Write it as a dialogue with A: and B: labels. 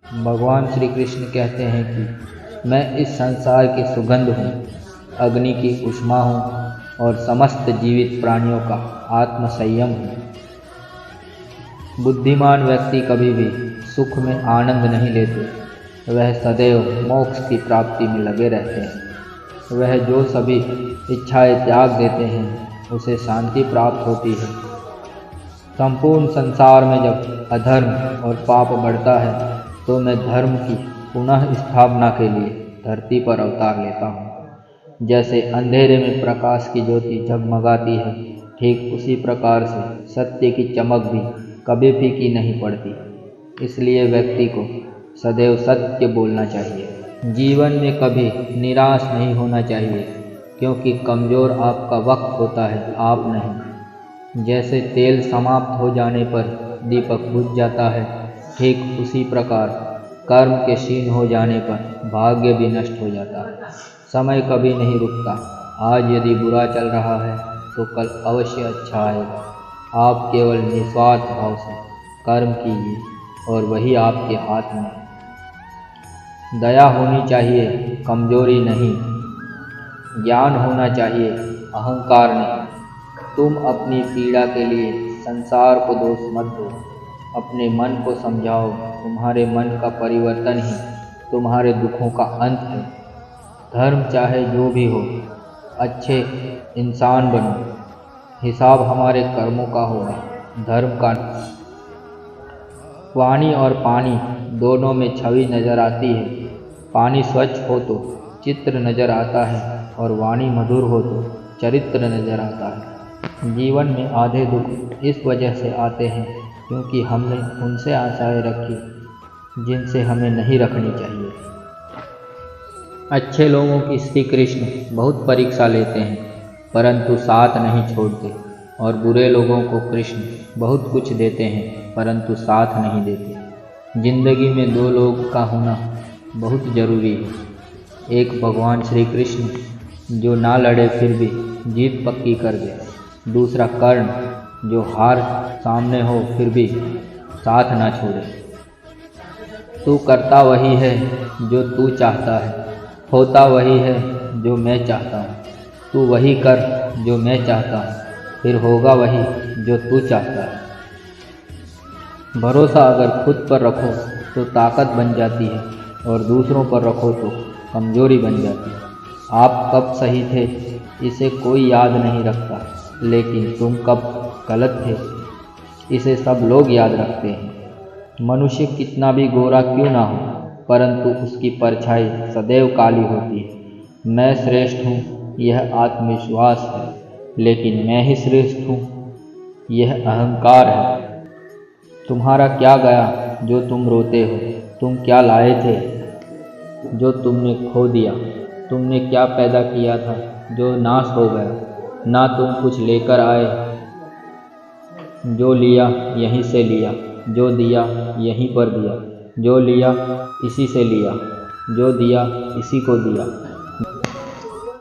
A: भगवान श्री कृष्ण कहते हैं कि मैं इस संसार की सुगंध हूँ, अग्नि की ऊष्मा हूँ और समस्त जीवित प्राणियों का आत्म संयम हूँ। बुद्धिमान व्यक्ति कभी भी सुख में आनंद नहीं लेते, वह सदैव मोक्ष की प्राप्ति में लगे रहते हैं। वह जो सभी इच्छाएं त्याग देते हैं उसे शांति प्राप्त होती है। संपूर्ण संसार में जब अधर्म और पाप बढ़ता है तो मैं धर्म की पुनः स्थापना के लिए धरती पर अवतार लेता हूँ। जैसे अंधेरे में प्रकाश की ज्योति जगमगाती है, ठीक उसी प्रकार से सत्य की चमक भी कभी फीकी नहीं पड़ती। इसलिए व्यक्ति को सदैव सत्य बोलना चाहिए। जीवन में कभी निराश नहीं होना चाहिए, क्योंकि कमज़ोर आपका वक्त होता है, आप नहीं। जैसे तेल समाप्त हो जाने पर दीपक बुझ जाता है, ठीक उसी प्रकार कर्म के क्षीण हो जाने पर भाग्य भी नष्ट हो जाता है। समय कभी नहीं रुकता। आज यदि बुरा चल रहा है तो कल अवश्य अच्छा आएगा। आप केवल निस्वार्थ भाव से कर्म कीजिए और वही आपके हाथ में है। दया होनी चाहिए, कमजोरी नहीं। ज्ञान होना चाहिए, अहंकार नहीं। तुम अपनी पीड़ा के लिए संसार को दोष मत दो, अपने मन को समझाओ। तुम्हारे मन का परिवर्तन ही तुम्हारे दुखों का अंत है। धर्म चाहे जो भी हो, अच्छे इंसान बनो। हिसाब हमारे कर्मों का होगा, धर्म का नहीं। वाणी और पानी दोनों में छवि नज़र आती है। पानी स्वच्छ हो तो चित्र नज़र आता है और वाणी मधुर हो तो चरित्र नज़र आता है। जीवन में आधे दुख इस वजह से आते हैं क्योंकि हमने उनसे आशाएं रखी जिनसे हमें नहीं रखनी चाहिए। अच्छे लोगों की श्री कृष्ण बहुत परीक्षा लेते हैं, परंतु साथ नहीं छोड़ते, और बुरे लोगों को कृष्ण बहुत कुछ देते हैं, परंतु साथ नहीं देते। जिंदगी में दो लोग का होना बहुत ज़रूरी है। एक भगवान श्री कृष्ण जो ना लड़े फिर भी जीत पक्की कर दे, दूसरा कर्ण जो हार सामने हो फिर भी साथ ना छोड़े। तू करता वही है जो तू चाहता है, होता वही है जो मैं चाहता हूँ। तू वही कर जो मैं चाहता हूँ, फिर होगा वही जो तू चाहता है। भरोसा अगर खुद पर रखो तो ताकत बन जाती है, और दूसरों पर रखो तो कमजोरी बन जाती है। आप कब सही थे इसे कोई याद नहीं रखता, लेकिन तुम कब गलत थे इसे सब लोग याद रखते हैं। मनुष्य कितना भी गोरा क्यों ना हो, परंतु उसकी परछाई सदैव काली होती है। मैं श्रेष्ठ हूँ यह आत्मविश्वास है, लेकिन मैं ही श्रेष्ठ हूँ यह अहंकार है। तुम्हारा क्या गया जो तुम रोते हो? तुम क्या लाए थे जो तुमने खो दिया? तुमने क्या पैदा किया था जो नाश हो गया? ना तुम कुछ लेकर आए, जो लिया यहीं से लिया, जो दिया यहीं पर दिया, जो लिया इसी से लिया, जो दिया इसी को दिया।